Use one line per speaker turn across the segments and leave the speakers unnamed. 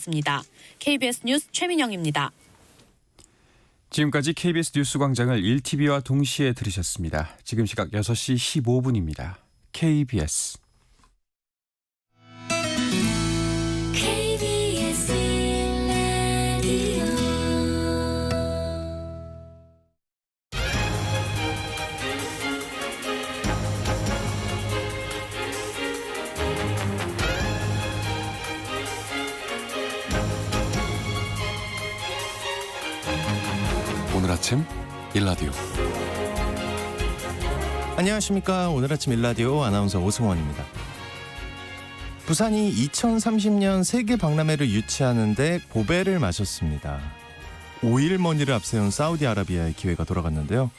습니다. KBS 뉴스 최민영입니다.
지금까지 KBS 뉴스광장을 1TV와 동시에 들으셨습니다. 지금 시각 6시 15분입니다. KBS
오늘 아침 일라디오.
안녕하십니까. 오늘 아침 일라디오 아나운서 오승원입니다. 부산이 2030년 세계 박람회를 유치하는데 고배를 마셨습니다. 5일머니를 앞세운 사우디아라비아의 기회가 돌아갔는데요.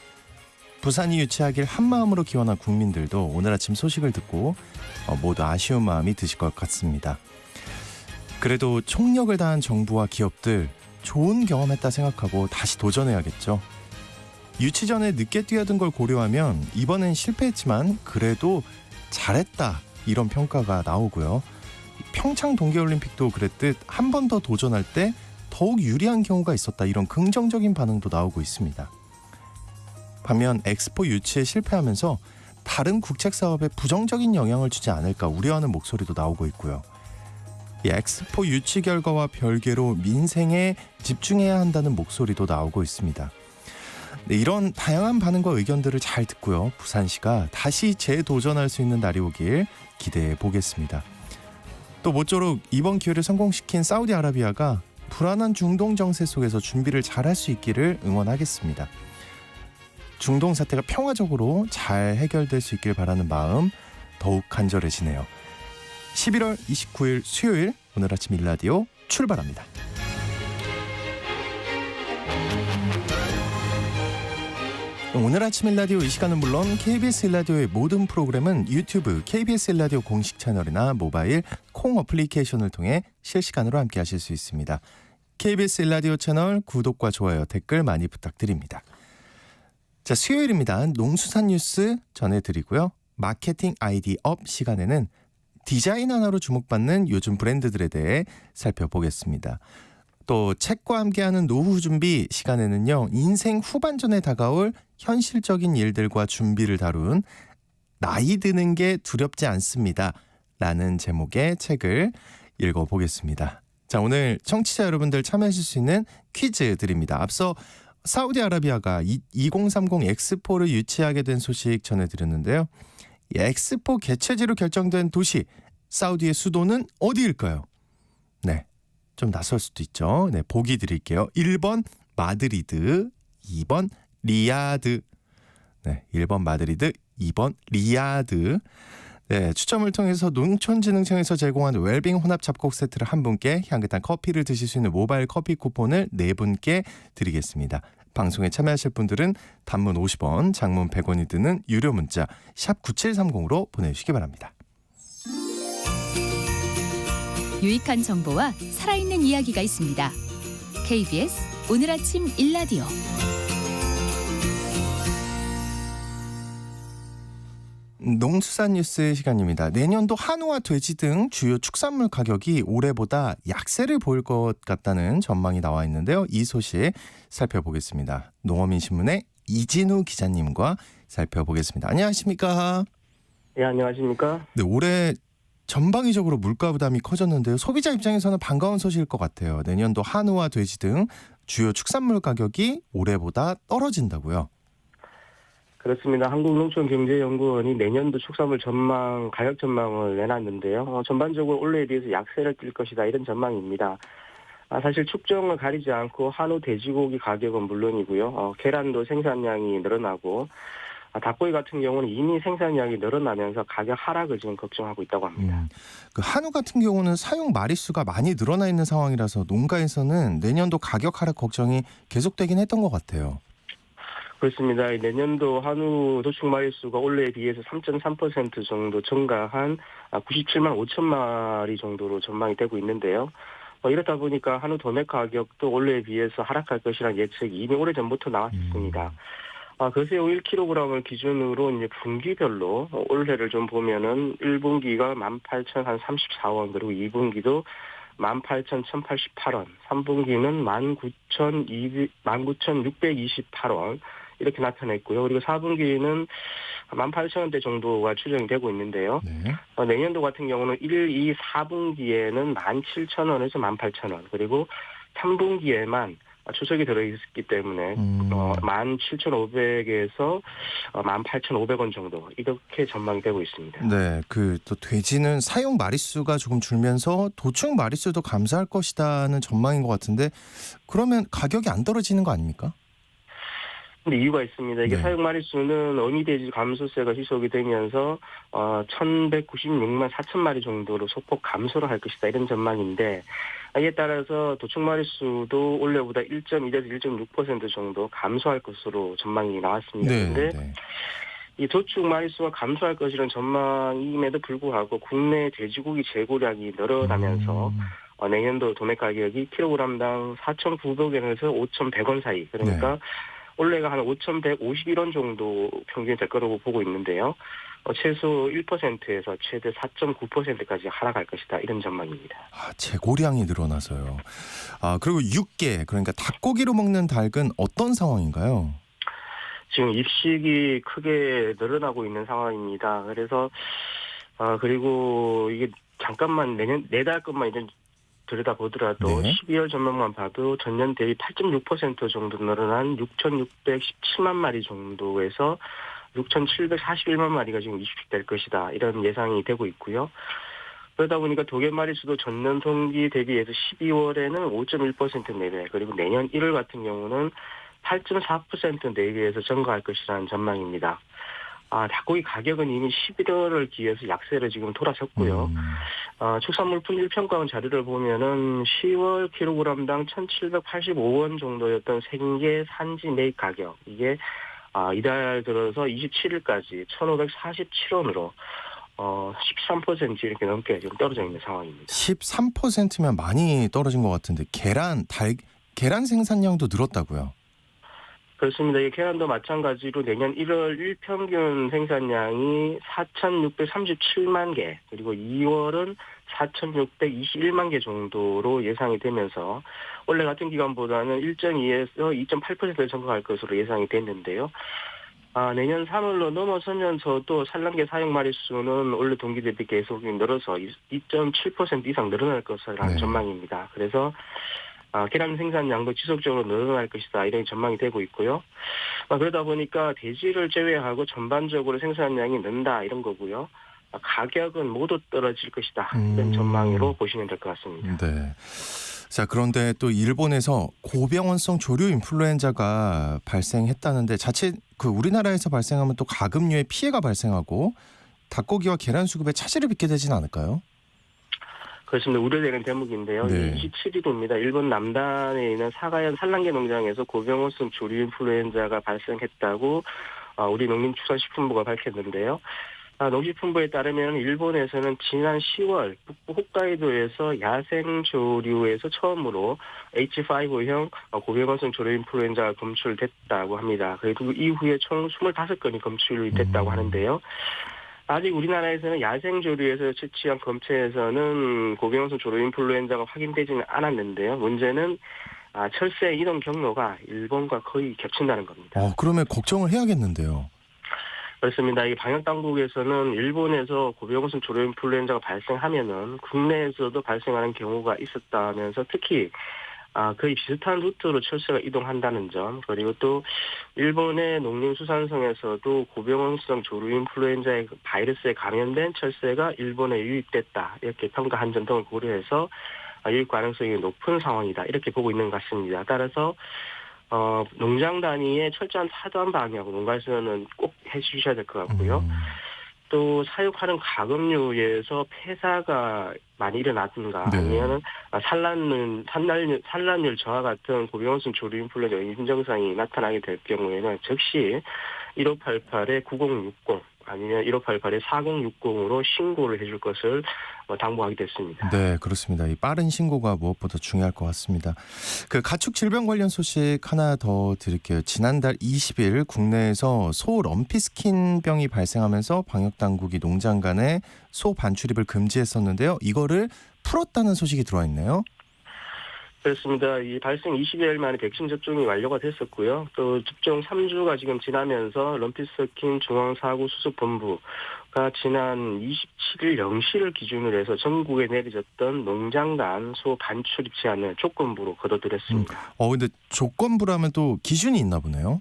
부산이 유치하길 한마음으로 기원한 국민들도 오늘 아침 소식을 듣고 모두 아쉬운 마음이 드실 것 같습니다. 그래도 총력을 다한 정부와 기업들 좋은 경험했다 생각하고 다시 도전해야겠죠. 유치 전에 늦게 뛰어든 걸 고려하면 이번엔 실패했지만 그래도 잘했다 이런 평가가 나오고요. 평창 동계올림픽도 그랬듯 한 번 더 도전할 때 더욱 유리한 경우가 있었다 이런 긍정적인 반응도 나오고 있습니다. 반면 엑스포 유치에 실패하면서 다른 국책 사업에 부정적인 영향을 주지 않을까 우려하는 목소리도 나오고 있고요. 이 엑스포 유치 결과와 별개로 민생에 집중해야 한다는 목소리도 나오고 있습니다. 네, 이런 다양한 반응과 의견들을 잘 듣고요. 부산시가 다시 재도전할 수 있는 날이 오길 기대해 보겠습니다. 또 모쪼록 이번 기회를 성공시킨 사우디아라비아가 불안한 중동 정세 속에서 준비를 잘할 수 있기를 응원하겠습니다. 중동 사태가 평화적으로 잘 해결될 수 있길 바라는 마음 더욱 간절해지네요. 11월 29일 수요일 오늘 아침 일라디오 출발합니다. 오늘 아침 일라디오 이 시간은 물론 KBS 일라디오의 모든 프로그램은 유튜브 KBS 일라디오 공식 채널이나 모바일 콩 어플리케이션을 통해 실시간으로 함께 하실 수 있습니다. KBS 일라디오 채널 구독과 좋아요, 댓글 많이 부탁드립니다. 자, 수요일입니다. 농수산 뉴스 전해드리고요. 마케팅 아이디 업 시간에는 디자인 하나로 주목받는 요즘 브랜드들에 대해 살펴보겠습니다. 또 책과 함께하는 노후 준비 시간에는요. 인생 후반전에 다가올 현실적인 일들과 준비를 다룬 나이 드는 게 두렵지 않습니다. 라는 제목의 책을 읽어보겠습니다. 자, 오늘 청취자 여러분들 참여하실 수 있는 퀴즈 드립니다. 앞서 사우디아라비아가 2030 엑스포를 유치하게 된 소식 전해드렸는데요. 엑스포 개최지로 결정된 도시 사우디의 수도는 어디일까요? 네, 좀 낯설 수도 있죠. 네, 보기 드릴게요. 1번 마드리드, 2번 리야드. 네, 1번 마드리드, 2번 리야드. 네, 추첨을 통해서 농촌진흥청에서 제공한 웰빙 혼합 잡곡 세트를 한 분께 향긋한 커피를 드실 수 있는 모바일 커피 쿠폰을 4분께 드리겠습니다. 방송에 참여하실 분들은 단문 50원, 장문 100원이 드는 유료 문자 샵 9730으로 보내주시기 바랍니다.
유익한 정보와 살아있는 이야기가 있습니다. KBS 오늘 아침 일라디오.
농수산 뉴스 시간입니다. 내년도 한우와 돼지 등 주요 축산물 가격이 올해보다 약세를 보일 것 같다는 전망이 나와 있는데요. 이 소식 살펴보겠습니다. 농어민신문의 이진우 기자님과 살펴보겠습니다. 안녕하십니까?
네, 안녕하십니까?
네, 올해 전방위적으로 물가 부담이 커졌는데요. 소비자 입장에서는 반가운 소식일 것 같아요. 내년도 한우와 돼지 등 주요 축산물 가격이 올해보다 떨어진다고요?
그렇습니다. 한국농촌경제연구원이 내년도 축산물 전망, 가격 전망을 내놨는데요. 전반적으로 올해에 비해서 약세를 띌 것이다 이런 전망입니다. 사실 축정을 가리지 않고 한우, 돼지고기 가격은 물론이고요. 계란도 생산량이 늘어나고 닭고기 같은 경우는 이미 생산량이 늘어나면서 가격 하락을 지금 걱정하고 있다고 합니다.
그 한우 같은 경우는 사용 마리수가 많이 늘어나 있는 상황이라서 농가에서는 내년도 가격 하락 걱정이 계속되긴 했던 것 같아요.
그렇습니다. 내년도 한우 도축 마리수가 올해에 비해서 3.3% 정도 증가한 97만 5천 마리 정도로 전망이 되고 있는데요. 이렇다 보니까 한우 도매 가격도 올해에 비해서 하락할 것이라는 예측이 이미 오래전부터 나왔습니다. 그새우 1kg을 기준으로 이제 분기별로 올해를 좀 보면은 1분기가 18,034원 그리고 2분기도 18,188원, 3분기는 19,628원 이렇게 나타냈고요. 그리고 4분기는 18,000원대 정도가 추정이 되고 있는데요.
네.
내년도 같은 경우는 1, 2, 4분기에는 17,000원에서 18,000원, 그리고 3분기에만 추석이 들어있기 때문에 17,500에서 18,500원 정도 이렇게 전망이 되고 있습니다.
네, 그 또 돼지는 사용 마리수가 조금 줄면서 도축 마리수도 감소할 것이다는 전망인 것 같은데 그러면 가격이 안 떨어지는 거 아닙니까?
근데 이유가 있습니다. 이게
네.
사육 마리수는 어미돼지 감소세가 지속이 되면서 1,196만 4천 마리 정도로 소폭 감소를 할 것이다 이런 전망인데, 이에 따라서 도축 마리수도 올해보다 1.2에서 1.6% 정도 감소할 것으로 전망이 나왔습니다. 그런데
네.
이 도축 마리수가 감소할 것이라는 전망임에도 불구하고 국내 돼지고기 재고량이 늘어나면서 내년도 도매 가격이 킬로그램당 4,900원에서 5,100원 사이, 그러니까 올해가 한 5,151원 정도 평균이 될 거라고 보고 있는데요. 최소 1%에서 최대 4.9%까지 하락할 것이다 이런 전망입니다.
재고량이 늘어나서요. 그리고 육계, 그러니까 닭고기로 먹는 닭은 어떤 상황인가요?
지금 입식이 크게 늘어나고 있는 상황입니다. 그래서 그리고 이게 잠깐만 내달 것만 이제 들여다보더라도
네.
12월 전망만 봐도 전년 대비 8.6% 정도 늘어난 6,617만 마리 정도에서 6,741만 마리가 지금 이식될 것이다 이런 예상이 되고 있고요. 그러다 보니까 도개 마리수도 전년 동기 대비해서 12월에는 5.1% 내외, 그리고 내년 1월 같은 경우는 8.4% 내외에서 증가할 것이라는 전망입니다. 닭고기 가격은 이미 11월을 기해서 약세를 지금 돌아섰고요. 축산물 품질평가원 자료를 보면은 10월 킬로그램당 1,785원 정도였던 생계 산지 매입 가격, 이게 이달 들어서 27일까지 1,547원으로 13% 이렇게 넘게 지금 떨어져 있는 상황입니다.
13%면 많이 떨어진 것 같은데 계란 생산량도 늘었다고요?
그렇습니다. 이 계란도 마찬가지로 내년 1월 일평균 생산량이 4,637만 개, 그리고 2월은 4,621만 개 정도로 예상이 되면서 원래 같은 기간보다는 1.2에서 2.8% 증가할 것으로 예상이 됐는데요. 내년 3월로 넘어서면서도 산란계 사용 마리수는 원래 동기 대비 계속 늘어서 2.7% 이상 늘어날 것이라는 전망입니다. 그래서 계란 생산량도 지속적으로 늘어날 것이다 이런 전망이 되고 있고요. 그러다 보니까 돼지를 제외하고 전반적으로 생산량이 는다 이런 거고요. 가격은 모두 떨어질 것이다 이런 전망으로 보시면 될 것 같습니다.
네. 자, 그런데 또 일본에서 고병원성 조류 인플루엔자가 발생했다는데 자칫 우리나라에서 발생하면 또 가금류의 피해가 발생하고 닭고기와 계란 수급에 차질을 빚게 되진 않을까요?
그렇습니다. 우려되는 대목인데요.
네.
27일입니다. 일본 남단에 있는 사가현 산란계 농장에서 고병원성 조류 인플루엔자가 발생했다고 우리 농림축산식품부가 밝혔는데요. 농식품부에 따르면 일본에서는 지난 10월 북부 홋카이도에서 야생조류에서 처음으로 H5형 고병원성 조류 인플루엔자가 검출됐다고 합니다. 그리고 이후에 총 25건이 검출이 됐다고 하는데요. 아직 우리나라에서는 야생조류에서 채취한 검체에서는 고병원성 조류 인플루엔자가 확인되지는 않았는데요. 문제는 철새 이동 경로가 일본과 거의 겹친다는 겁니다.
그러면 걱정을 해야겠는데요.
그렇습니다. 이 방역 당국에서는 일본에서 고병원성 조류 인플루엔자가 발생하면은 국내에서도 발생하는 경우가 있었다면서 특히 거의 비슷한 루트로 철새가 이동한다는 점, 그리고 또 일본의 농림수산성에서도 고병원성 조류 인플루엔자의 바이러스에 감염된 철새가 일본에 유입됐다 이렇게 평가한 점 등을 고려해서 유입 가능성이 높은 상황이다 이렇게 보고 있는 것 같습니다. 따라서 농장 단위의 철저한 사전 방역 농가에서는 꼭 해주셔야 될 것 같고요. 또 사육하는 가금류에서 폐사가 많이 일어났든가 아니면 산란율 저하 같은 고병원성 조류 인플루엔자 임증상이 나타나게 될 경우에는 즉시 1588-9060 아니면 1588-4060으로 신고를 해줄 것을 당부하게 됐습니다.
네, 그렇습니다. 이 빠른 신고가 무엇보다 중요할 것 같습니다. 그 가축 질병 관련 소식 하나 더 드릴게요. 지난달 20일 국내에서 소 럼피스킨병이 발생하면서 방역 당국이 농장 간에 소 반출입을 금지했었는데요. 이거를 풀었다는 소식이 들어와 있네요.
그렇습니다. 이 발생 20여일 만에 백신 접종이 완료가 됐었고요. 또 접종 3주가 지금 지나면서 럼피스킨 중앙사고수습본부가 지난 27일 0시를 기준으로 해서 전국에 내려졌던 농장 간 소 반출입 제한을 조건부로 거둬들였습니다.
근데 조건부라면 또 기준이 있나 보네요.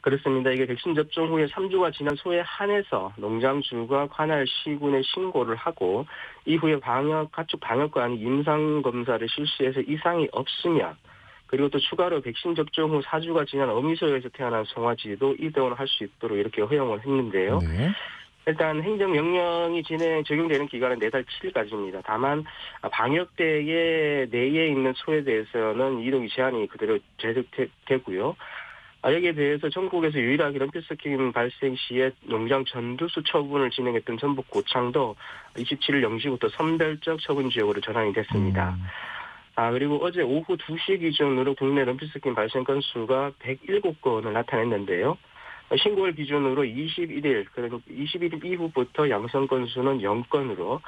그렇습니다. 이게 백신 접종 후에 3주가 지난 소에 한해서 농장주가 관할 시군에 신고를 하고 이후에 가축 방역관이 임상 검사를 실시해서 이상이 없으면 그리고 또 추가로 백신 접종 후 4주가 지난 어미소에서 태어난 송아지도 입원을 할 수 있도록 이렇게 허용을 했는데요.
네.
일단 행정명령이 적용되는 기간은 4달 7일까지입니다. 다만 방역대에 내에 있는 소에 대해서는 이동이 제한이 그대로 제적되고요. 여기에 대해서 전국에서 유일하게 럼피스킨 발생 시에 농장 전두수 처분을 진행했던 전북고창도 27일 0시부터 선별적 처분 지역으로 전환이 됐습니다. 그리고 어제 오후 2시 기준으로 국내 럼피스킨 발생 건수가 107건을 나타냈는데요. 신고일 기준으로 21일, 그리고 21일 이후부터 양성 건수는 0건으로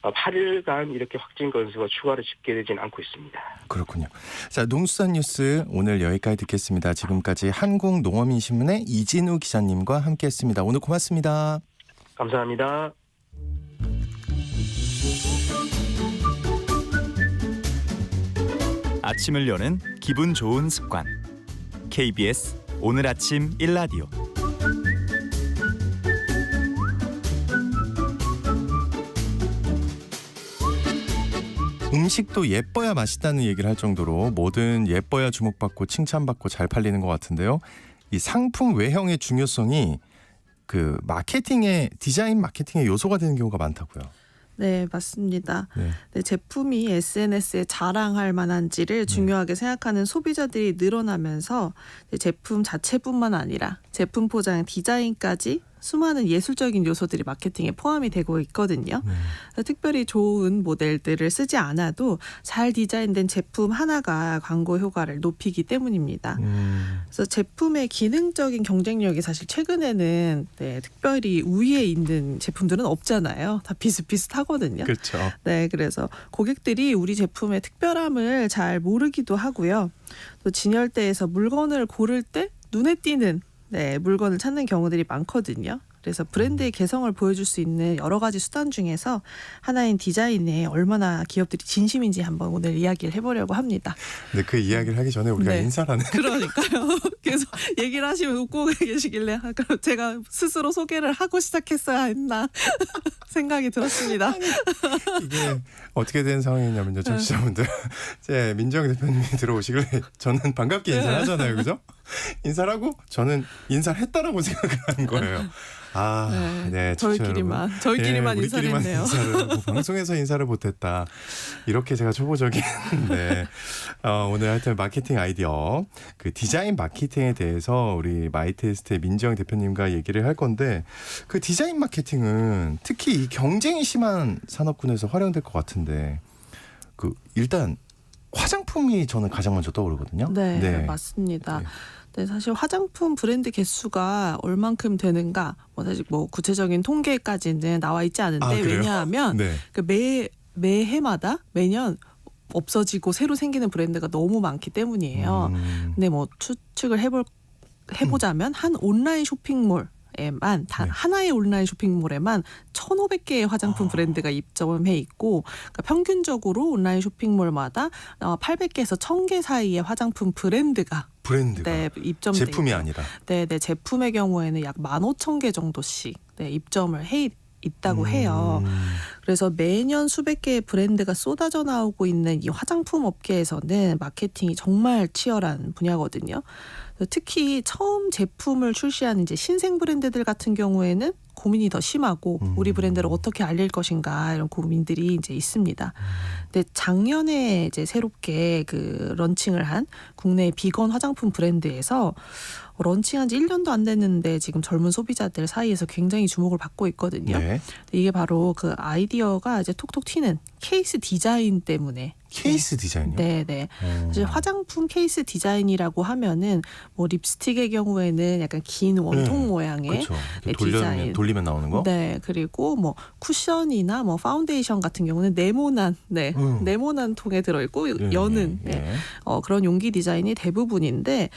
8일간 이렇게 확진 건수가 추가로 집계되지는 않고 있습니다.
그렇군요. 자, 농수산 뉴스 오늘 여기까지 듣겠습니다. 지금까지 한국농어민신문의 이진우 기자님과 함께했습니다. 오늘 고맙습니다.
감사합니다.
아침을 여는 기분 좋은 습관. KBS 오늘 아침 1라디오.
음식도 예뻐야 맛있다는 얘기를 할 정도로 뭐든 예뻐야 주목받고 칭찬받고 잘 팔리는 것 같은데요. 이 상품 외형의 중요성이 그 디자인 마케팅의 요소가 되는 경우가 많다고요.
네, 맞습니다.
네.
네, 제품이 SNS에 자랑할 만한지를 중요하게 생각하는 소비자들이 늘어나면서 제품 자체뿐만 아니라 제품 포장 디자인까지 수많은 예술적인 요소들이 마케팅에 포함이 되고 있거든요. 특별히 좋은 모델들을 쓰지 않아도 잘 디자인된 제품 하나가 광고 효과를 높이기 때문입니다. 그래서 제품의 기능적인 경쟁력이 사실 최근에는 특별히 우위에 있는 제품들은 없잖아요. 다 비슷비슷하거든요.
그렇죠.
네, 그래서 고객들이 우리 제품의 특별함을 잘 모르기도 하고요. 또 진열대에서 물건을 고를 때 눈에 띄는 물건을 찾는 경우들이 많거든요. 그래서 브랜드의 개성을 보여줄 수 있는 여러 가지 수단 중에서 하나인 디자인에 얼마나 기업들이 진심인지 한번 오늘 이야기를 해보려고 합니다.
근데 그 이야기를 하기 전에 우리가 인사를 하는.
그러니까요. 계속 얘기를 하시면 웃고 계시길래 그럼 제가 스스로 소개를 하고 시작했어야 했나 생각이 들었습니다.
이게 어떻게 된 상황이냐면요. 청취자분들. 제 민정 대표님이 들어오시길래 저는 반갑게 인사를 하잖아요. 그죠? 인사를 하고 저는 인사를 했다라고 생각을 하는 거예요. 네,
저희끼리만 인사를 했네요.
방송에서 인사를 못했다. 이렇게 제가 초보적인 오늘 하여튼 마케팅 아이디어 그 디자인 마케팅에 대해서 우리 마이테스트의 민정 대표님과 얘기를 할 건데 그 디자인 마케팅은 특히 이 경쟁이 심한 산업군에서 활용될 것 같은데 그 일단 화장품이 저는 가장 먼저 떠오르거든요.
네. 맞습니다. 네, 사실 화장품 브랜드 개수가 얼만큼 되는가 사실 구체적인 통계까지는 나와 있지 않은데 왜냐하면 그 매해마다 매년 없어지고 새로 생기는 브랜드가 너무 많기 때문이에요. 근데 추측을 해보자면 한 온라인 쇼핑몰 단 하나의 온라인 쇼핑몰에만 1,500개의 화장품 브랜드가 입점해 있고 그러니까 평균적으로 온라인 쇼핑몰마다 800개에서 1,000개 사이의 화장품 브랜드가 입점돼
제품이
있고.
아니라
네, 제품의 경우에는 약 15,000개 정도씩 입점을 해 있다고 해요. 그래서 매년 수백 개의 브랜드가 쏟아져 나오고 있는 이 화장품 업계에서는 마케팅이 정말 치열한 분야거든요. 특히 처음 제품을 출시하는 이제 신생 브랜드들 같은 경우에는 고민이 더 심하고 우리 브랜드를 어떻게 알릴 것인가 이런 고민들이 이제 있습니다. 근데 작년에 이제 새롭게 그 런칭을 한 국내 비건 화장품 브랜드에서 런칭한 지 1년도 안 됐는데 지금 젊은 소비자들 사이에서 굉장히 주목을 받고 있거든요.
네.
이게 바로 그 아이디어가 이제 톡톡 튀는 케이스 디자인 때문에.
케이스 디자인이요?
네네. 사실 화장품 케이스 디자인이라고 하면은 뭐 립스틱의 경우에는 약간 긴 원통 모양의
그렇죠.
네,
돌리면, 돌리면 나오는 거.
네, 그리고 뭐 쿠션이나 뭐 파운데이션 같은 경우는 네모난, 네모난 통에 들어있고 여는 그런 용기 디자인이 대부분인데.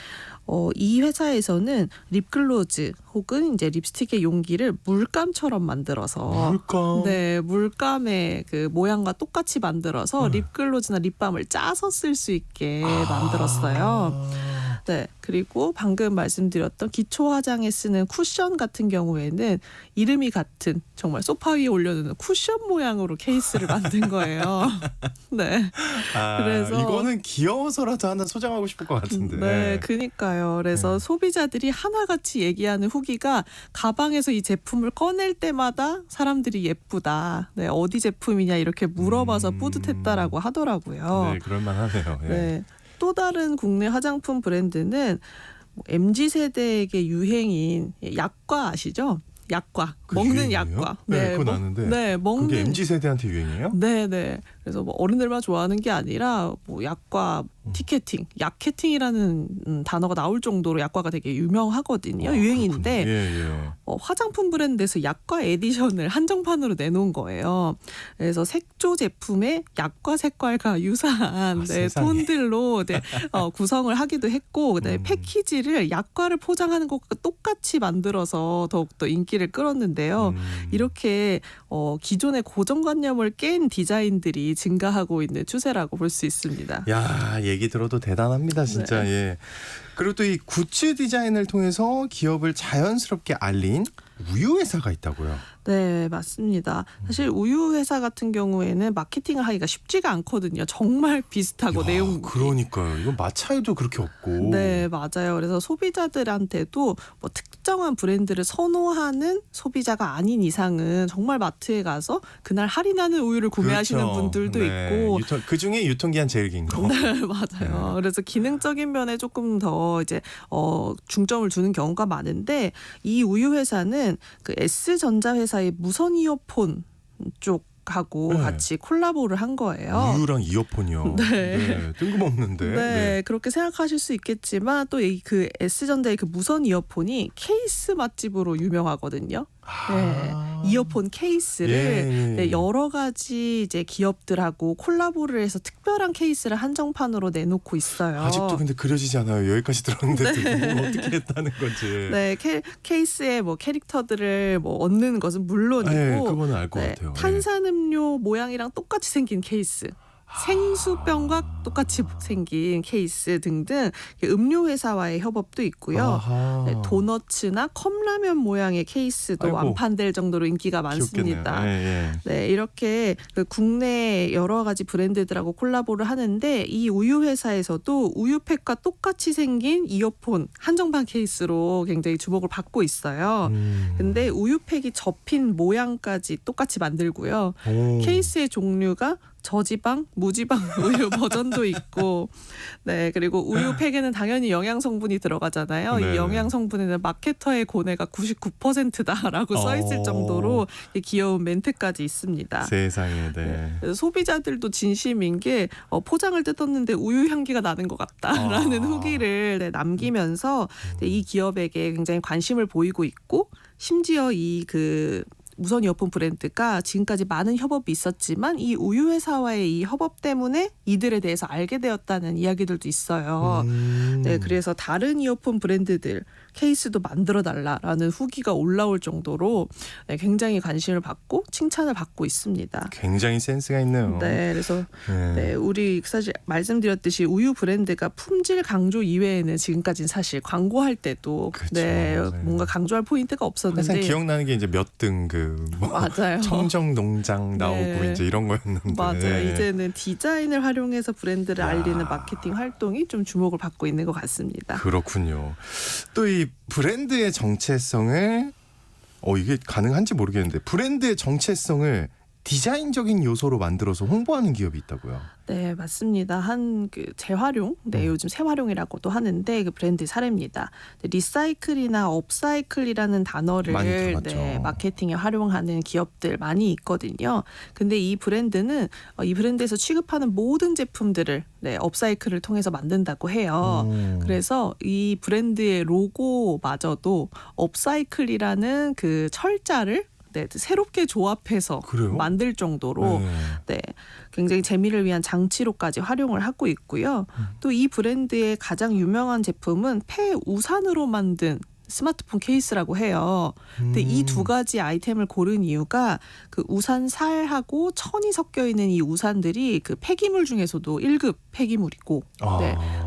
이 회사에서는 립글로즈 혹은 이제 립스틱의 용기를 물감처럼 만들어서
물감.
네, 물감의 그 모양과 똑같이 만들어서 립글로즈나 립밤을 짜서 쓸 수 있게 만들었어요. 네, 그리고 방금 말씀드렸던 기초 화장에 쓰는 쿠션 같은 경우에는 이름이 같은 정말 소파 위에 올려놓는 쿠션 모양으로 케이스를 만든 거예요. 네. 그래서
이거는 귀여워서라도 하나 소장하고 싶을 것 같은데.
네, 그니까요. 그래서 소비자들이 하나같이 얘기하는 후기가 가방에서 이 제품을 꺼낼 때마다 사람들이 예쁘다. 네, 어디 제품이냐 이렇게 물어봐서 뿌듯했다라고 하더라고요.
네, 그럴만하네요.
네. 또 다른 국내 화장품 브랜드는 MZ세대에게 유행인 약과 아시죠? 약과. 먹는
유행이에요?
약과.
네, 그건 아는데.
네, 먹는.
그게 MZ세대한테 유행이에요?
네, 네. 그래서 뭐 어른들만 좋아하는 게 아니라 뭐 약과 티켓팅, 약캐팅이라는 단어가 나올 정도로 약과가 되게 유명하거든요. 유행인데 화장품 브랜드에서 약과 에디션을 한정판으로 내놓은 거예요. 그래서 색조 제품에 약과 색깔과 유사한 톤들로 구성을 하기도 했고, 그다음에 패키지를 약과를 포장하는 것과 똑같이 만들어서 더욱더 인기를 끌었는데요. 이렇게 기존의 고정관념을 깬 디자인들이 증가하고 있는 추세라고 볼 수 있습니다.
야, 얘기 들어도 대단합니다, 진짜.
네.
예. 그리고 또 이 굿즈 디자인을 통해서 기업을 자연스럽게 알린 우유 회사가 있다고요.
네, 맞습니다. 사실 우유 회사 같은 경우에는 마케팅을 하기가 쉽지가 않거든요. 정말 비슷하고 내용.
그러니까요. 이건 마차에도 그렇게 없고.
네, 맞아요. 그래서 소비자들한테도 뭐 특정한 브랜드를 선호하는 소비자가 아닌 이상은 정말 마트에 가서 그날 할인하는 우유를 구매하시는
그렇죠.
분들도 있고.
그 중에 유통기한 제일 긴 거.
네, 맞아요. 그래서 기능적인 면에 조금 더 이제 중점을 두는 경우가 많은데, 이 우유 회사는 그 S전자 회사의 무선 이어폰 쪽하고 같이 콜라보를 한 거예요.
우유랑 이어폰이요. 네, 뜬금없는데.
네, 그렇게 생각하실 수 있겠지만 또 그 S전자의 그 무선 이어폰이 케이스 맛집으로 유명하거든요. 네, 이어폰 케이스를 네, 여러 가지 이제 기업들하고 콜라보를 해서 특별한 케이스를 한정판으로 내놓고 있어요.
아직도 근데 그려지지 않아요. 여기까지 들었는데 뭘 어떻게 했다는 건지.
네, 케이스에 뭐 캐릭터들을 뭐 얻는 것은 물론이고,
네, 그거는 알 것 같아요.
탄산음료 모양이랑 똑같이 생긴 케이스. 생수병과 똑같이 생긴 케이스 등등 음료 회사와의 협업도 있고요. 네, 도너츠나 컵라면 모양의 케이스도 완판될 정도로 인기가 많습니다. 네, 이렇게 그 국내 여러 가지 브랜드들하고 콜라보를 하는데, 이 우유 회사에서도 우유팩과 똑같이 생긴 이어폰 한정판 케이스로 굉장히 주목을 받고 있어요. 근데 우유팩이 접힌 모양까지 똑같이 만들고요. 케이스의 종류가 저지방, 무지방 우유 버전도 있고, 네, 그리고 우유팩에는 당연히 영양 성분이 들어가잖아요. 이 영양 성분에는 마케터의 고뇌가 99%다라고 써 있을 정도로 귀여운 멘트까지 있습니다.
세상에, 네.
그래서 소비자들도 진심인 게 포장을 뜯었는데 우유 향기가 나는 것 같다라는 후기를 남기면서 이 기업에게 굉장히 관심을 보이고 있고, 심지어 이 무선 이어폰 브랜드가 지금까지 많은 협업이 있었지만 이 우유 회사와의 이 협업 때문에 이들에 대해서 알게 되었다는 이야기들도 있어요. 네, 그래서 다른 이어폰 브랜드들 케이스도 만들어달라라는 후기가 올라올 정도로 굉장히 관심을 받고 칭찬을 받고 있습니다.
굉장히 센스가 있네요.
네, 그래서 네, 우리 사실 말씀드렸듯이 우유 브랜드가 품질 강조 이외에는 지금까지는 사실 광고할 때도 뭔가 강조할 포인트가 없었는데,
항상 기억나는 게 이제 몇 등
맞아요.
청정 농장 나오고 이제 이런 거였는데.
맞아요. 이제는 디자인을 활용해서 브랜드를 알리는 마케팅 활동이 좀 주목을 받고 있는 것 같습니다.
그렇군요. 또 이 브랜드의 정체성을 이게 가능한지 모르겠는데, 브랜드의 정체성을 디자인적인 요소로 만들어서 홍보하는 기업이 있다고요.
네, 맞습니다. 한 그 재활용, 요즘 새활용이라고도 하는데 그 브랜드 사례입니다. 리사이클이나 업사이클이라는 단어를
많이 들어봤죠.
마케팅에 활용하는 기업들 많이 있거든요. 근데 이 브랜드는 이 브랜드에서 취급하는 모든 제품들을 업사이클을 통해서 만든다고 해요. 그래서 이 브랜드의 로고마저도 업사이클이라는 그 철자를 새롭게 조합해서
그래요?
만들 정도로 굉장히 재미를 위한 장치로까지 활용을 하고 있고요. 또 이 브랜드의 가장 유명한 제품은 폐 우산으로 만든 스마트폰 케이스라고 해요. 근데 이 두 가지 아이템을 고른 이유가 그 우산 살하고 천이 섞여 있는 이 우산들이 그 폐기물 중에서도 1급 폐기물이고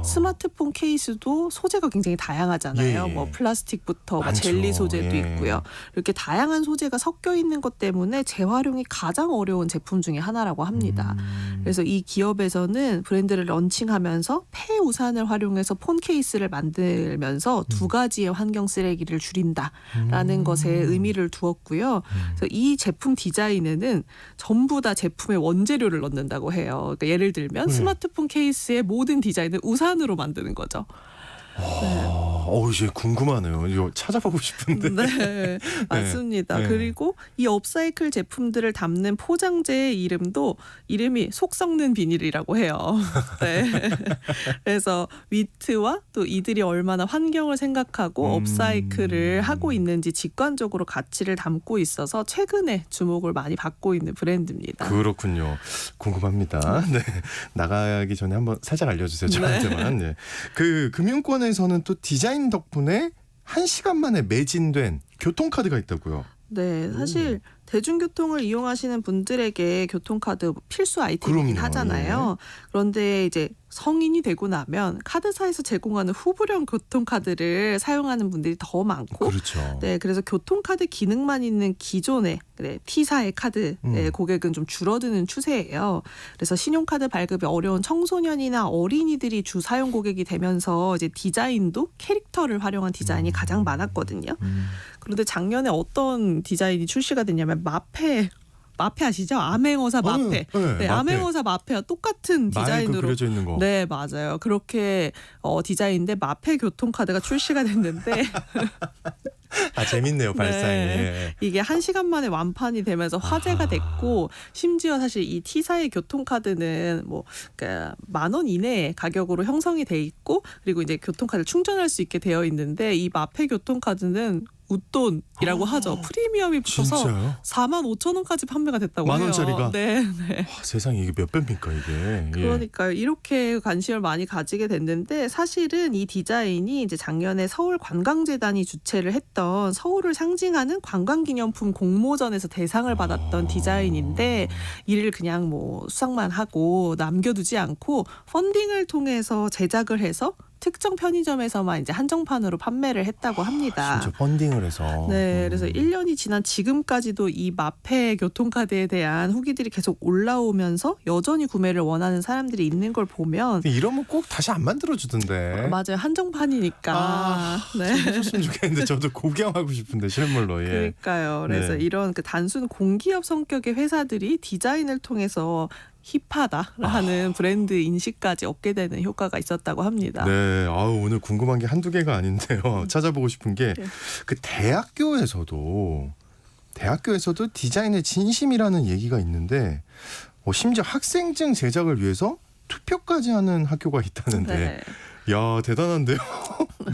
스마트폰 케이스도 소재가 굉장히 다양하잖아요.
예.
뭐 플라스틱부터 뭐
많죠.
젤리 소재도
예.
있고요. 이렇게 다양한 소재가 섞여 있는 것 때문에 재활용이 가장 어려운 제품 중에 하나라고 합니다. 그래서 이 기업에서는 브랜드를 런칭하면서 폐 우산을 활용해서 폰 케이스를 만들면서 두 가지의 환경 쓰레기를 줄인다라는 것에 의미를 두었고요. 그래서 이 제품 디자인에는 전부 다 제품의 원재료를 넣는다고 해요. 그러니까 예를 들면 스마트폰 케이스의 모든 디자인을 우산으로 만드는 거죠.
이제 궁금하네요. 이거 찾아보고 싶은데.
네, 맞습니다.
네.
그리고 이 업사이클 제품들을 담는 포장재의 이름이 속 썩는 비닐이라고 해요. 네. 그래서 위트와 또 이들이 얼마나 환경을 생각하고 업사이클을 하고 있는지 직관적으로 가치를 담고 있어서 최근에 주목을 많이 받고 있는 브랜드입니다.
그렇군요. 궁금합니다. 네. 나가기 전에 한번 살짝 알려주세요. 저한테만. 네. 그 금융권에서는 또 디자인 덕분에 1시간 만에 매진된 교통카드가 있다고요.
네, 사실 대중교통을 이용하시는 분들에게 교통카드 필수 아이템이긴
그럼요.
하잖아요. 그런데 이제 성인이 되고 나면 카드사에서 제공하는 후불형 교통카드를 사용하는 분들이 더 많고
그렇죠.
네, 그래서 교통카드 기능만 있는 기존의 T사의 카드 고객은 좀 줄어드는 추세예요. 그래서 신용카드 발급이 어려운 청소년이나 어린이들이 주 사용 고객이 되면서 이제 디자인도 캐릭터를 활용한 디자인이 가장 많았거든요. 그런데 작년에 어떤 디자인이 출시가 됐냐면 마페 아시죠? 암행어사 마페.
마페.
암행어사 마페와 똑같은 디자인으로
그려져 있는 거.
네, 맞아요. 그렇게 디자인인데 마페 교통카드가 출시가 됐는데
재밌네요, 발상이.
네. 이게 1시간 만에 완판이 되면서 화제가 됐고 심지어 사실 이 T사의 교통카드는 뭐 그러니까 10,000원 이내의 가격으로 형성이 돼 있고 그리고 이제 교통카드를 충전할 수 있게 되어 있는데 이 마페 교통카드는 웃돈이라고 하죠. 프리미엄이 붙어서
진짜요?
45,000원까지 판매가 됐다고
10,000원짜리가?
해요. 네.
세상에 이게 몇 배입니까 이게.
그러니까요. 이렇게 관심을 많이 가지게 됐는데 사실은 이 디자인이 이제 작년에 서울 관광재단이 주최를 했던 서울을 상징하는 관광기념품 공모전에서 대상을 받았던 디자인인데 이를 그냥 뭐 수상만 하고 남겨두지 않고 펀딩을 통해서 제작을 해서 특정 편의점에서만 이제 한정판으로 판매를 했다고 합니다.
진짜 펀딩을 해서.
네, 그래서 1년이 지난 지금까지도 이 마페 교통카드에 대한 후기들이 계속 올라오면서 여전히 구매를 원하는 사람들이 있는 걸 보면
근데 이러면 꼭 다시 안 만들어주던데.
맞아요. 한정판이니까. 네.
해줬으면 좋겠는데 저도 구경하고 싶은데 실물로. 예.
그러니까요. 그래서
네.
이런 그 단순 공기업 성격의 회사들이 디자인을 통해서 힙하다라는 브랜드 인식까지 얻게 되는 효과가 있었다고 합니다.
네, 오늘 궁금한 게 한두 개가 아닌데요. 찾아보고 싶은 게 그 대학교에서도 디자인에 진심이라는 얘기가 있는데 심지어 학생증 제작을 위해서 투표까지 하는 학교가 있다는데
네.
야 대단한데요.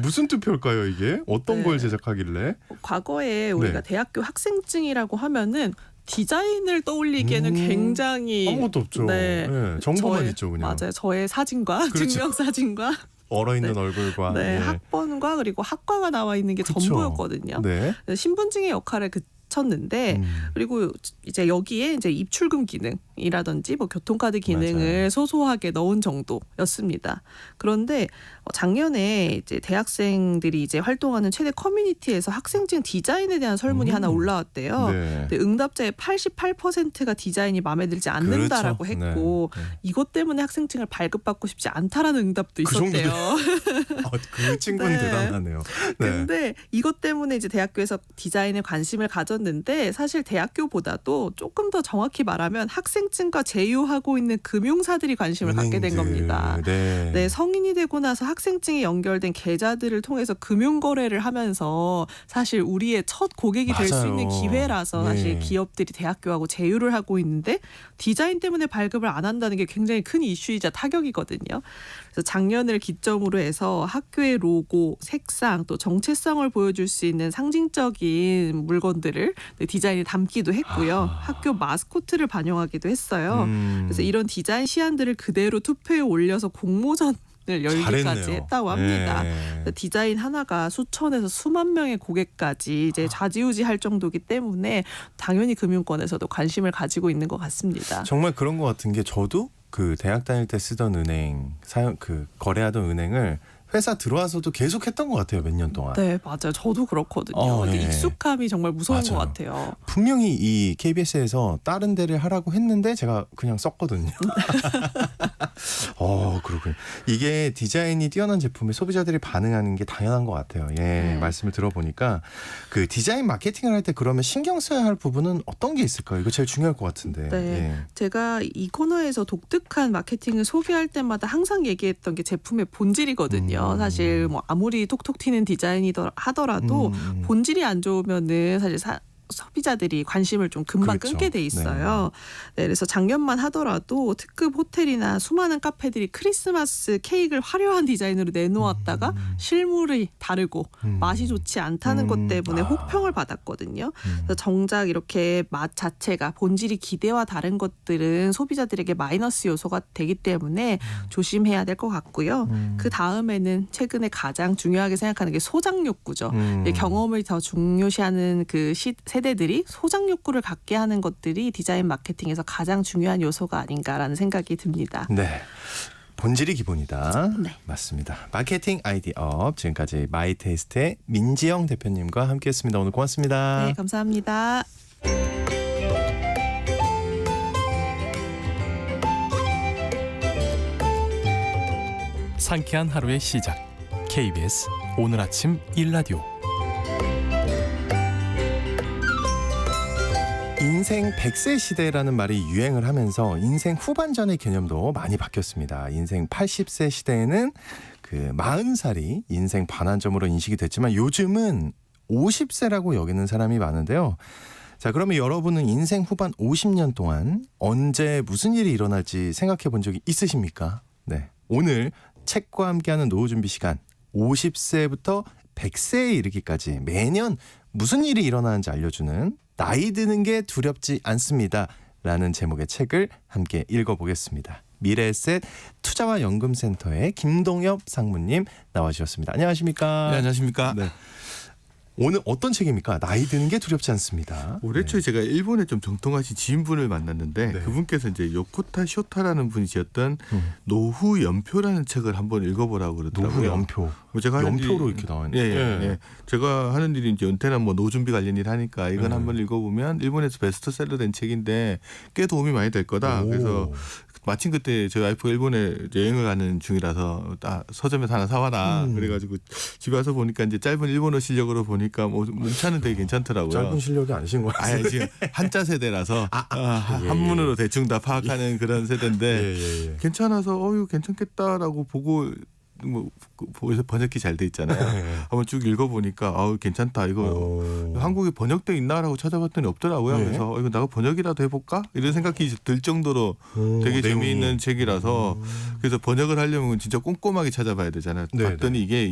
무슨 투표일까요 이게? 어떤
네.
걸 제작하기를?
과거에 우리가 대학교 학생증이라고 하면은 디자인을 떠올리기에는 굉장히
아무것도 없죠.
네.
네, 정보만 있죠 그냥.
맞아요. 저의 사진과
그렇죠.
증명사진과
얼어있는
네.
얼굴과.
네,
예.
학번과 그리고 학과가 나와 있는 게
그쵸.
전부였거든요.
네.
신분증의 역할을 그쳤는데 그리고 이제 여기에 이제 입출금 기능이라든지 뭐 교통카드 기능을
맞아요.
소소하게 넣은 정도였습니다. 그런데 작년에 이제 대학생들이 이제 활동하는 최대 커뮤니티에서 학생증 디자인에 대한 설문이 하나 올라왔대요.
네.
근데 응답자의 88%가 디자인이 마음에 들지 않는다라고
그렇죠.
했고
네.
이것 때문에 학생증을 발급받고 싶지 않다라는 응답도
그
있었대요.
그 친구는
네.
대단하네요. 네.
근데 이것 때문에 이제 대학교에서 디자인에 관심을 가졌는데 있었는데 사실 대학교보다도 조금 더 정확히 말하면 학생증과 제휴하고 있는 금융사들이 관심을 갖게 된 겁니다.
네.
네, 성인이 되고 나서 학생증이 연결된 계좌들을 통해서 금융 거래를 하면서 사실 우리의 첫 고객이 될 수
맞아요.
있는 기회라서 사실
네.
기업들이 대학교하고 제휴를 하고 있는데 디자인 때문에 발급을 안 한다는 게 굉장히 큰 이슈이자 타격이거든요. 그래서 작년을 기점으로 해서 학교의 로고, 색상 또 정체성을 보여줄 수 있는 상징적인 물건들을 디자인에 담기도 했고요. 학교 마스코트를 반영하기도 했어요. 그래서 이런 디자인 시안들을 그대로 투표에 올려서 공모전 열기까지
잘했네요.
했다고 합니다.
네.
디자인 하나가 수천에서 수만 명의 고객까지 이제 좌지우지할 정도이기 때문에 당연히 금융권에서도 관심을 가지고 있는 것 같습니다.
정말 그런 것 같은 게 저도 그 대학 다닐 때 쓰던 은행 거래하던 은행을 회사 들어와서도 계속 했던 것 같아요. 몇 년 동안.
네, 맞아요. 저도 그렇거든요. 근데
네.
익숙함이 정말 무서운
맞아요.
것 같아요.
분명히 이 KBS에서 다른 데를 하라고 했는데 제가 그냥 썼거든요. 그렇군요. 이게 디자인이 뛰어난 제품에 소비자들이 반응하는 게 당연한 것 같아요. 말씀을 들어보니까 그 디자인 마케팅을 할 때 그러면 신경 써야 할 부분은 어떤 게 있을까요? 이거 제일 중요할 것 같은데.
네. 제가 이 코너에서 독특한 마케팅을 소개할 때마다 항상 얘기했던 게 제품의 본질이거든요. 사실 뭐 아무리 톡톡 튀는 디자인이더 하더라도 본질이 안 좋으면은 사실 소비자들이 관심을 좀 금방
그렇죠.
끊게 돼 있어요. 네, 그래서 작년만 하더라도 특급 호텔이나 수많은 카페들이 크리스마스 케이크를 화려한 디자인으로 내놓았다가 실물이 다르고 맛이 좋지 않다는 것 때문에 혹평을 받았거든요. 그래서 정작 이렇게 맛 자체가 본질이 기대와 다른 것들은 소비자들에게 마이너스 요소가 되기 때문에 조심해야 될 것 같고요. 그 다음에는 최근에 가장 중요하게 생각하는 게 소장 욕구죠. 경험을 더 중요시하는 그 세대들이 소장 욕구를 갖게 하는 것들이 디자인 마케팅에서 가장 중요한 요소가 아닌가라는 생각이 듭니다.
네. 본질이 기본이다.
네.
맞습니다. 마케팅 아이디어 지금까지 마이테이스트의 민지영 대표님과 함께했습니다. 오늘 고맙습니다.
네, 감사합니다.
상쾌한 하루의 시작. KBS 오늘 아침 일라디오.
인생 100세 시대라는 말이 유행을 하면서 인생 후반전의 개념도 많이 바뀌었습니다. 인생 80세 시대에는 그 40살이 인생 반환점으로 인식이 됐지만 요즘은 50세라고 여기는 사람이 많은데요. 자, 그러면 여러분은 인생 후반 50년 동안 언제 무슨 일이 일어날지 생각해 본 적이 있으십니까? 네. 오늘 책과 함께하는 노후 준비 시간 50세부터 100세에 이르기까지 매년 무슨 일이 일어나는지 알려주는 나이 드는 게 두렵지 않습니다. 라는 제목의 책을 함께 읽어보겠습니다. 미래에셋 투자와 연금센터의 김동엽 상무님 나와주셨습니다. 안녕하십니까?
네, 안녕하십니까?
네. 오늘 어떤 책입니까? 나이 드는 게 두렵지 않습니다.
올해 초에 제가 일본에 좀 정통하신 지인분을 만났는데
네.
그분께서 이제 요코타 쇼타라는 분이 지었던 노후 연표라는 책을 한번 읽어보라고 그러더라고요.
노후 연표.
뭐 제가 하는
연표로
일이-
이렇게 나왔는데.
예. 제가 하는 일이 이제 은퇴나 뭐 노후 준비 관련 일 하니까 이건 한번 읽어보면 일본에서 베스트셀러 된 책인데 꽤 도움이 많이 될 거다. 그래서 마침 그때 저희 와이프가 일본에 여행을 가는 중이라서 서점에서 하나 사와라. 그래가지고 집에 와서 보니까 이제 짧은 일본어 실력으로 보니까 뭐 문자는 되게 괜찮더라고요.
짧은 실력이 아니신 것 같아요.
지금 한자 세대라서 한문으로 대충 다 파악하는 그런 세대인데 괜찮아서 이거 괜찮겠다라고 보고 뭐 번역기 잘 돼 있잖아요. 한번 쭉 읽어보니까 괜찮다. 이거 한국에 번역돼 있나라고 찾아봤더니 없더라고요.
네.
그래서 이거 내가 번역이라도 해볼까 이런 생각이 들 정도로 되게
내용이.
재미있는 책이라서 그래서 번역을 하려면 진짜 꼼꼼하게 찾아봐야 되잖아요.
네,
봤더니 이게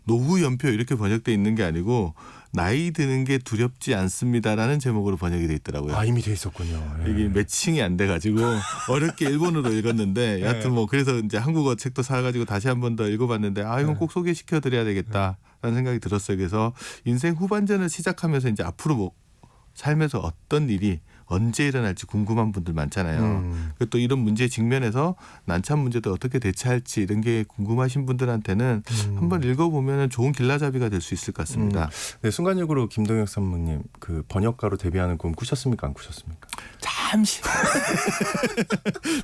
노후 연표 이렇게 번역돼 있는 게 아니고 나이 드는 게 두렵지 않습니다라는 제목으로 번역이 돼 있더라고요.
이미 돼 있었군요.
이게 매칭이 안 돼가지고 어렵게 일본어로 읽었는데 여하튼 뭐 그래서 이제 한국어 책도 사가지고 다시 한 번 더 읽어봤는데 이건 꼭 소개시켜 드려야 되겠다라는 생각이 들었어요. 그래서 인생 후반전을 시작하면서 이제 앞으로 뭐 삶에서 어떤 일이 언제 일어날지 궁금한 분들 많잖아요. 그리고 또 이런 문제에 직면해서 난참 문제도 어떻게 대처할지 이런 게 궁금하신 분들한테는 한번 읽어보면 좋은 길라잡이가 될 수 있을 것 같습니다.
네, 순간적으로 김동혁 산모님 그 번역가로 데뷔하는 꿈 꾸셨습니까? 안 꾸셨습니까?
잠시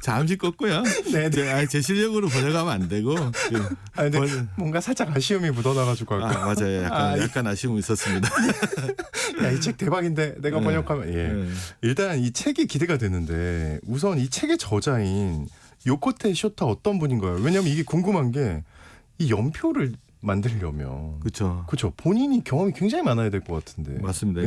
잠시 꿨고요. 네. 제 실력으로 번역하면 안 되고.
근데 뭔가 살짝 아쉬움이 묻어나가지고
맞아요. 약간 아쉬움이 있었습니다.
야, 이 책 대박인데 내가 번역하면 일단 이 책이 기대가 되는데 우선 이 책의 저자인 요코테 쇼타 어떤 분인가요? 왜냐하면 이게 궁금한 게 이 연표를 만들려면
그렇죠.
본인이 경험이 굉장히 많아야 될 것 같은데.
맞습니다.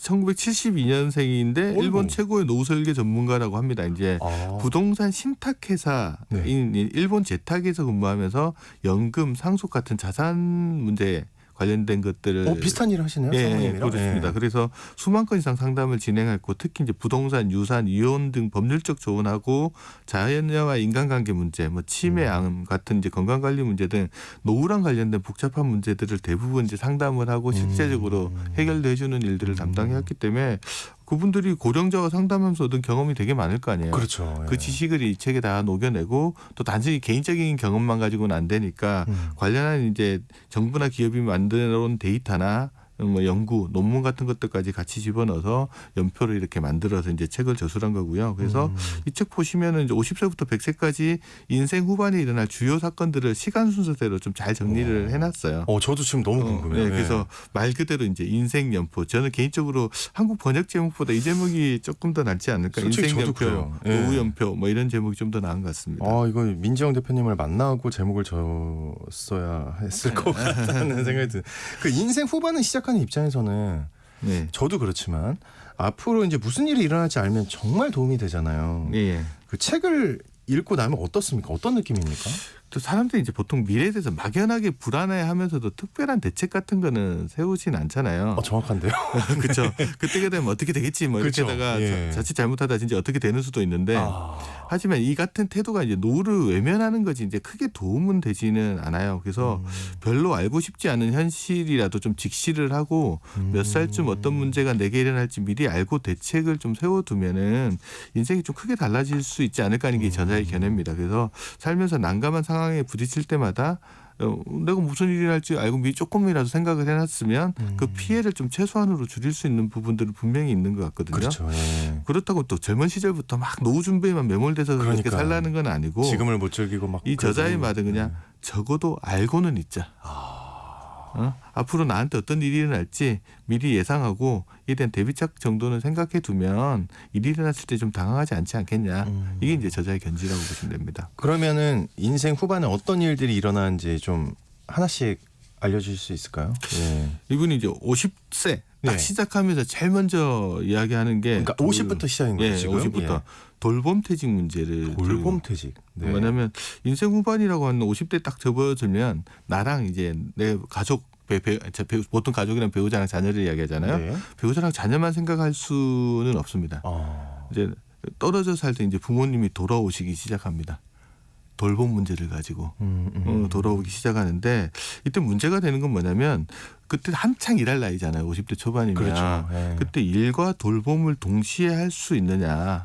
1972년생인데 일본 최고의 노설계 전문가라고 합니다. 이제 부동산 신탁회사인 일본 재탁에서 근무하면서 연금, 상속 같은 자산 문제 관련된 것들을
비슷한 일을 하시네요. 사모님이랑.
그렇습니다. 그래서 수만 건 이상 상담을 진행했고 특히 이제 부동산, 유산, 이혼 등 법률적 조언하고 자연과 인간관계 문제, 뭐 치매, 암 같은 이제 건강관리 문제 등 노후랑 관련된 복잡한 문제들을 대부분 이제 상담을 하고 실제적으로 해결도 해주는 일들을 담당해왔기 때문에 그분들이 고령자와 상담하면서 얻은 경험이 되게 많을 거 아니에요.
그렇죠.
그 지식을 이 책에 다 녹여내고 또 단순히 개인적인 경험만 가지고는 안 되니까 관련한 이제 정부나 기업이 만들어온 데이터나 뭐 연구, 논문 같은 것들까지 같이 집어넣어서 연표를 이렇게 만들어서 이제 책을 저술한 거고요. 그래서 이 책 보시면은 이제 50세부터 100세까지 인생 후반에 일어날 주요 사건들을 시간 순서대로 좀 잘 정리를 해놨어요.
저도 지금 너무 궁금해요.
그래서 말 그대로 이제 인생 연표. 저는 개인적으로 한국 번역 제목보다 이 제목이 조금 더 낫지 않을까. 인생 연표, 노후 연표 뭐 이런 제목이 좀 더 나은 것 같습니다.
이거 민지영 대표님을 만나고 제목을 줬어야 했을 것 같다는 생각이 드는. 그 인생 후반을 시작하는 입장에서는 저도 그렇지만 앞으로 이제 무슨 일이 일어날지 알면 정말 도움이 되잖아요. 그 책을 읽고 나면 어떻습니까? 어떤 느낌입니까?
또 사람들이 이제 보통 미래에 대해서 막연하게 불안해하면서도 특별한 대책 같은 거는 세우진 않잖아요.
정확한데요.
그렇죠. 그때가 되면 어떻게 되겠지 뭐 이렇게 하다가 자칫 잘못하다 진짜 어떻게 되는 수도 있는데 하지만 이 같은 태도가 이제 노후를 외면하는 거지 이제 크게 도움은 되지는 않아요. 그래서 별로 알고 싶지 않은 현실이라도 좀 직시를 하고 몇 살쯤 어떤 문제가 내게 일어날지 미리 알고 대책을 좀 세워두면은 인생이 좀 크게 달라질 수 있지 않을까 하는 게 저자의 견해입니다. 그래서 살면서 난감한 상황에 부딪힐 때마다 내가 무슨 일이 날지 알고 미리 조금이라도 생각을 해놨으면 그 피해를 좀 최소한으로 줄일 수 있는 부분들은 분명히 있는 것 같거든요.
그렇죠.
그렇다고 또 젊은 시절부터 막 노후 준비에만 매몰돼서 그렇게 살라는 건 아니고
지금을 못 즐기고 막
이 저자의 말은 그냥 적어도 알고는 있자. 앞으로 나한테 어떤 일이 일어날지 미리 예상하고 이에 대한 대비책 정도는 생각해 두면 일이 일어났을 때 좀 당황하지 않지 않겠냐. 이게 이제 저자의 견지라고 보시면 됩니다.
그러면은 인생 후반에 어떤 일들이 일어나는지 좀 하나씩 알려주실 수 있을까요?
이분이 이제 50세 딱 시작하면서 제일 먼저 이야기하는 게
그러니까 50부터 시작인 거죠. 지금?
50부터 돌봄퇴직 문제를
돌봄퇴직.
왜냐하면 인생 후반이라고 하는 50대 딱 접어들면 나랑 이제 내 가족 보통 가족이랑 배우자랑 자녀를 이야기하잖아요. 배우자랑 자녀만 생각할 수는 없습니다. 이제 떨어져 살 때 이제 부모님이 돌아오시기 시작합니다. 돌봄 문제를 가지고 돌아오기 시작하는데 이때 문제가 되는 건 뭐냐면 그때 한창 일할 나이잖아요. 50대 초반이면.
그렇죠.
그때 일과 돌봄을 동시에 할 수 있느냐.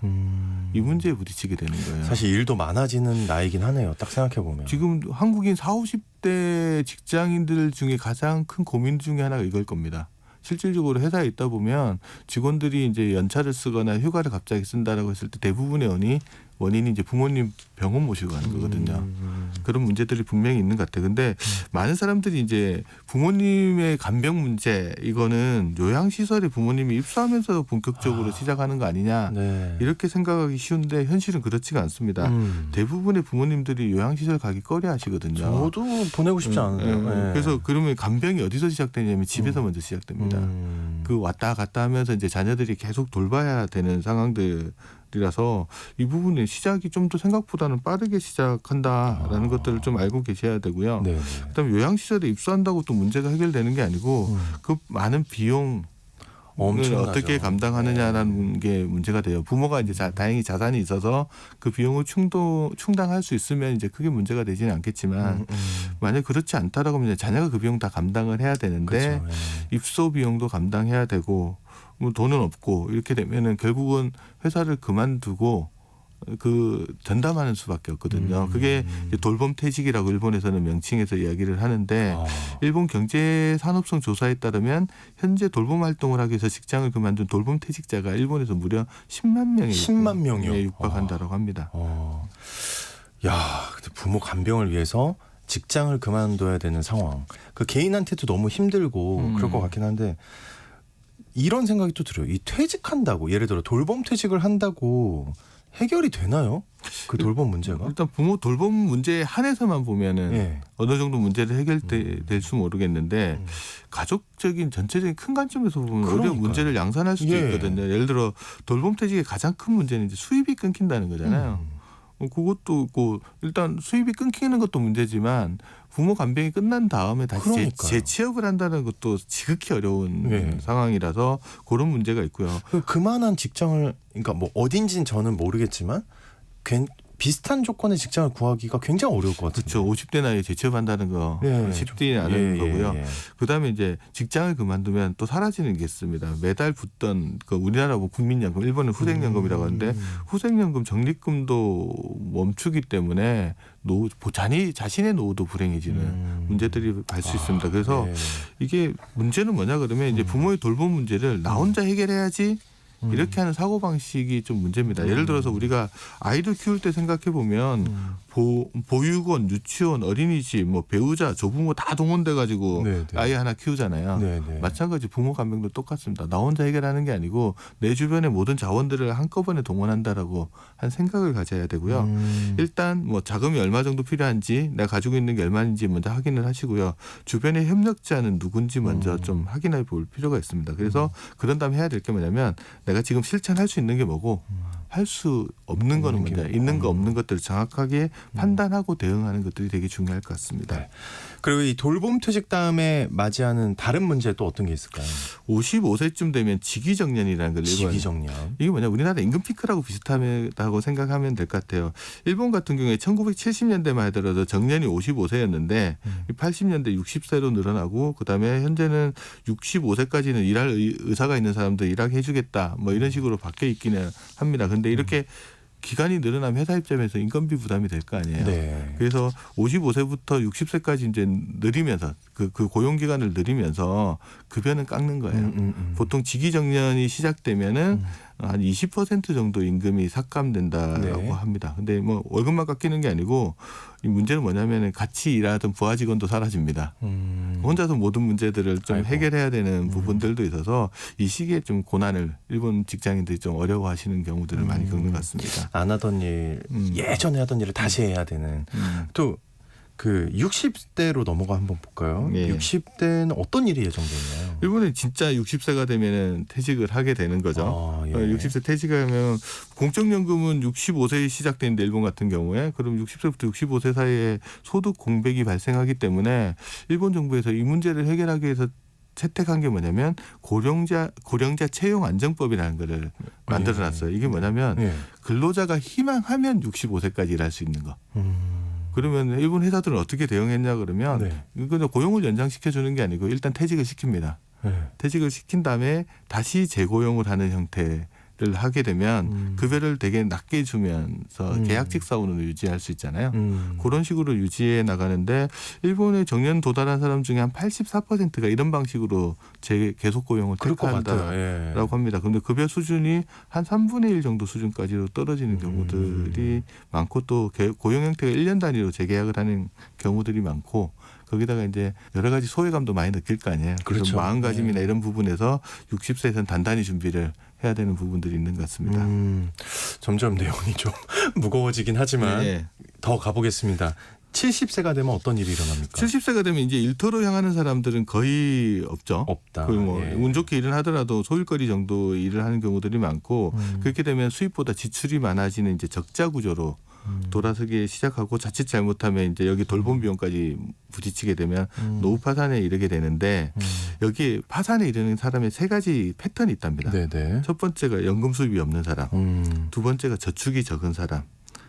이 문제에 부딪히게 되는 거예요.
사실 일도 많아지는 나이긴 하네요. 딱 생각해보면.
지금 한국인 40, 50대 직장인들 중에 가장 큰 고민 중에 하나가 이걸 겁니다. 실질적으로 회사에 있다 보면 직원들이 이제 연차를 쓰거나 휴가를 갑자기 쓴다라고 했을 때 대부분의 원인이 이제 부모님 병원 모시고 가는 거거든요. 그런 문제들이 분명히 있는 것 같아요. 근데 많은 사람들이 이제 부모님의 간병 문제 이거는 요양시설에 부모님이 입소하면서 본격적으로 시작하는 거 아니냐 이렇게 생각하기 쉬운데 현실은 그렇지가 않습니다. 대부분의 부모님들이 요양시설 가기 꺼려 하시거든요.
저도 보내고 싶지 않은데요.
그래서 그러면 간병이 어디서 시작되냐면 집에서 먼저 시작됩니다. 그 왔다 갔다 하면서 이제 자녀들이 계속 돌봐야 되는 상황들이라서 이 부분의 시작이 좀 더 생각보다는 빠르게 시작한다라는 것들을 좀 알고 계셔야 되고요. 그다음에 요양시설에 입소한다고 또 문제가 해결되는 게 아니고 그 많은 비용 어떻게 감당하느냐라는 게 문제가 돼요. 부모가 이제 다행히 자산이 있어서 그 비용을 충당할 수 있으면 이제 크게 문제가 되지는 않겠지만 만약 그렇지 않다라고 하면 자녀가 그 비용 다 감당을 해야 되는데 입소 비용도 감당해야 되고 뭐 돈은 없고 이렇게 되면은 결국은 회사를 그만두고 전담하는 수밖에 없거든요. 그게 이제 돌봄퇴직이라고 일본에서는 명칭해서 이야기를 하는데 일본 경제산업성 조사에 따르면 현재 돌봄 활동을 하기 위해서 직장을 그만둔 돌봄퇴직자가 일본에서 무려 10만 명에
10만 명이요?
육박한다고 합니다.
야, 근데 부모 간병을 위해서 직장을 그만둬야 되는 상황. 그 개인한테도 너무 힘들고 그럴 것 같긴 한데 이런 생각이 또 들어요. 이 퇴직한다고 예를 들어 돌봄 퇴직을 한다고 해결이 되나요? 그 돌봄 문제가?
일단 부모 돌봄 문제에 한해서만 보면은
예.
어느 정도 문제를 해결될수 모르겠는데 가족적인 전체적인 큰 관점에서 보면 오히려 문제를 양산할 수도 있거든요. 예를 들어 돌봄 퇴직의 가장 큰 문제는 이제 수입이 끊긴다는 거잖아요. 그것도 있고 일단 수입이 끊기는 것도 문제지만 부모 간병이 끝난 다음에 다시 재취업을 한다는 것도 지극히 어려운 상황이라서 그런 문제가 있고요.
그만한 직장을 그러니까 뭐 어딘지는 저는 모르겠지만 비슷한 조건의 직장을 구하기가 굉장히 어려울 것 같아요.
그렇죠. 50대 나이에 재취업한다는 거 쉽지 않은 거고요. 그다음에 이제 직장을 그만두면 또 사라지는 게 있습니다. 매달 붙던 그 우리나라 뭐 국민연금, 일본은 후생연금이라고 하는데 후생연금 적립금도 멈추기 때문에 자신의 노후도 불행해지는 문제들이 갈 수 있습니다. 그래서 이게 문제는 뭐냐 그러면 이제 부모의 돌봄 문제를 나 혼자 해결해야지 이렇게 하는 사고방식이 좀 문제입니다. 예를 들어서 우리가 아이를 키울 때 생각해 보면 보육원, 유치원, 어린이집, 뭐 배우자, 조부모 다 동원돼 가지고 아이 하나 키우잖아요. 마찬가지 부모 간병도 똑같습니다. 나 혼자 해결하는 게 아니고 내 주변의 모든 자원들을 한꺼번에 동원한다라고 한 생각을 가져야 되고요. 일단 뭐 자금이 얼마 정도 필요한지 내가 가지고 있는 게 얼마인지 먼저 확인을 하시고요. 주변의 협력자는 누군지 먼저 좀 확인해 볼 필요가 있습니다. 그래서 그런 다음에 해야 될 게 뭐냐면 내가 지금 실천할 수 있는 게 뭐고 할 수 없는 거는 뭐냐. 있는 거 없는 것들을 정확하게 판단하고 대응하는 것들이 되게 중요할 것 같습니다.
네. 그리고 이 돌봄 퇴직 다음에 맞이하는 다른 문제 또 어떤 게 있을까요?
55세쯤 되면 직위정년이라는 걸
직위정년.
이게 뭐냐 우리나라 임금 피크라고 비슷하다고 생각하면 될 것 같아요. 일본 같은 경우에 1970년대만 하더라도 정년이 55세였는데 80년대 60세로 늘어나고 그다음에 현재는 65세까지는 일할 의사가 있는 사람들 일하게 해주겠다 뭐 이런 식으로 바뀌어 있기는 합니다. 그런데 이렇게 기간이 늘어나면 회사 입장에서 인건비 부담이 될 거 아니에요. 그래서 55세부터 60세까지 이제 늘리면서 그 고용 기간을 늘리면서 급여는 깎는 거예요. 보통 직위정년이 시작되면은 한 20% 정도 임금이 삭감된다라고 합니다. 근데 뭐 월급만 깎이는 게 아니고 이 문제는 뭐냐면은 같이 일하던 부하 직원도 사라집니다. 혼자서 모든 문제들을 좀 해결해야 되는 부분들도 있어서 이 시기에 좀 고난을 일본 직장인들이 좀 어려워하시는 경우들을 많이 겪는 것 같습니다.
안 하던 일, 예전에 하던 일을 다시 해야 되는. 또 그 60대로 넘어가 한번 볼까요? 60대는 어떤 일이 예정돼 있나요?
일본은 진짜 60세가 되면은 퇴직을 하게 되는 거죠. 60세 퇴직하면 공적연금은 65세에 시작되는데 일본 같은 경우에 그럼 60세부터 65세 사이에 소득 공백이 발생하기 때문에 일본 정부에서 이 문제를 해결하기 위해서 채택한 게 뭐냐면 고령자 채용 안정법이라는 거를 만들어놨어요. 이게 뭐냐면 근로자가 희망하면 65세까지 일할 수 있는 거. 그러면 일본 회사들은 어떻게 대응했냐 그러면 이거는 고용을 연장시켜 주는 게 아니고 일단 퇴직을 시킵니다. 퇴직을 시킨 다음에 다시 재고용을 하는 형태를 하게 되면 급여를 되게 낮게 주면서 계약직 사원으로 유지할 수 있잖아요. 그런 식으로 유지해 나가는데 일본의 정년 도달한 사람 중에 한 84%가 이런 방식으로 계속 고용을 택한다라고 합니다. 그런데 급여 수준이 한 3분의 1 정도 수준까지로 떨어지는 경우들이 많고 또 고용 형태가 1년 단위로 재계약을 하는 경우들이 많고 거기다가 이제 여러 가지 소외감도 많이 느낄 거 아니에요. 그래서 마음가짐이나 이런 부분에서 60세에서는 단단히 준비를 해야 되는 부분들이 있는 것 같습니다.
점점 내용이 좀 무거워지긴 하지만 더 가보겠습니다. 70세가 되면 어떤 일이 일어납니까?
70세가 되면 이제 일터로 향하는 사람들은 거의 없죠.
없다.
운 좋게 일을 하더라도 소일거리 정도 일을 하는 경우들이 많고 그렇게 되면 수입보다 지출이 많아지는 이제 적자 구조로 돌아서기 시작하고 자칫 잘못하면 이제 여기 돌봄 비용까지 부딪히게 되면 노후 파산에 이르게 되는데 여기 파산에 이르는 사람의 세 가지 패턴이 있답니다. 첫 번째가 연금 수입이 없는 사람, 두 번째가 저축이 적은 사람,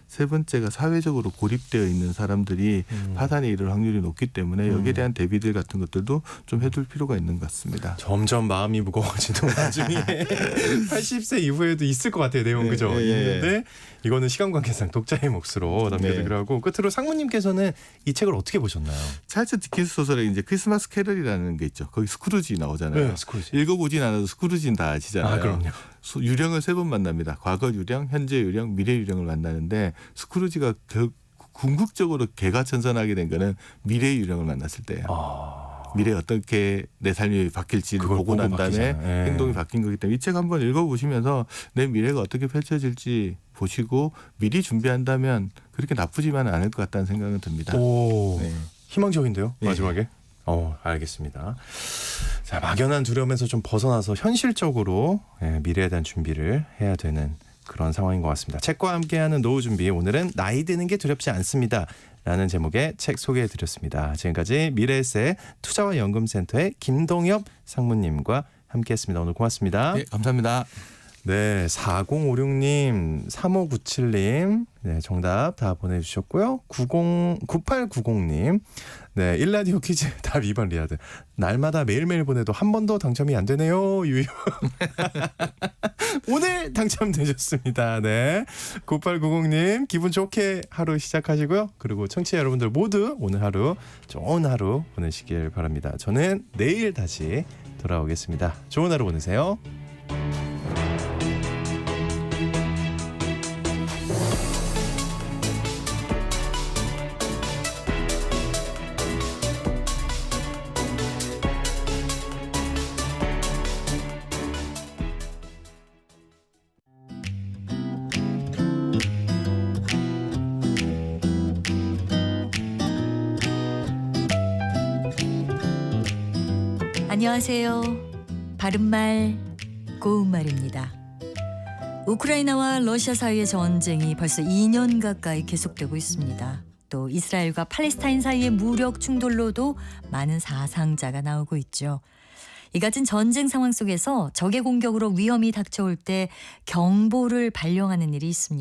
세 번째가 사회적으로 고립되어 있는 사람들이 파산에 이를 확률이 높기 때문에 여기에 대한 대비들 같은 것들도 좀 해둘 필요가 있는 것 같습니다.
점점 마음이 무거워지는 와중에 80세 이후에도 있을 것 같아요. 내용 그죠? 있는데 이거는 시간 관계상 독자의 몫으로 남겨두기로 하고 끝으로 상무님께서는 이 책을 어떻게 보셨나요?
찰스 디킨스 소설에 이제 크리스마스 캐럴이라는 게 있죠. 거기 스크루지 나오잖아요.
네, 스크루지.
읽어보진 않아도 스크루지는 다 아시잖아요.
아, 그럼요.
유령을 3번 만납니다. 과거 유령, 현재 유령, 미래 유령을 만나는데 스크루지가 궁극적으로 개가천선하게 된 거는 미래 유령을 만났을 때예요. 미래에 어떻게 내 삶이 바뀔지를 보고 난 다음에 행동이 바뀐 거기 때문에 이 책 한번 읽어보시면서 내 미래가 어떻게 펼쳐질지 보시고 미리 준비한다면 그렇게 나쁘지만은 않을 것 같다는 생각은 듭니다.
오,
네.
희망적인데요. 마지막에. 알겠습니다. 자, 막연한 두려움에서 좀 벗어나서 현실적으로 미래에 대한 준비를 해야 되는 그런 상황인 것 같습니다. 책과 함께하는 노후 준비, 오늘은 나이 드는 게 두렵지 않습니다. 라는 제목의 책 소개해드렸습니다. 지금까지 미래에셋 투자와 연금센터의 김동엽 상무님과 함께했습니다. 오늘 고맙습니다.
네, 감사합니다.
네, 4056님, 3597님, 네, 정답 다 보내주셨고요. 9890님, 네, 1라디오 퀴즈 답 2번 리아드. 날마다 매일매일 보내도 한 번도 당첨이 안 되네요. 유유. 오늘 당첨되셨습니다. 네, 9890님, 기분 좋게 하루 시작하시고요. 그리고 청취자 여러분들 모두 오늘 하루 좋은 하루 보내시길 바랍니다. 저는 내일 다시 돌아오겠습니다. 좋은 하루 보내세요.
안녕하세요. 바른말 고운말입니다. 우크라이나와 러시아 사이의 전쟁이 벌써 2년 가까이 계속되고 있습니다. 또 이스라엘과 팔레스타인 사이의 무력 충돌로도 많은 사상자가 나오고 있죠. 이 같은 전쟁 상황 속에서 적의 공격으로 위험이 닥쳐올 때 경보를 발령하는 일이 있습니다.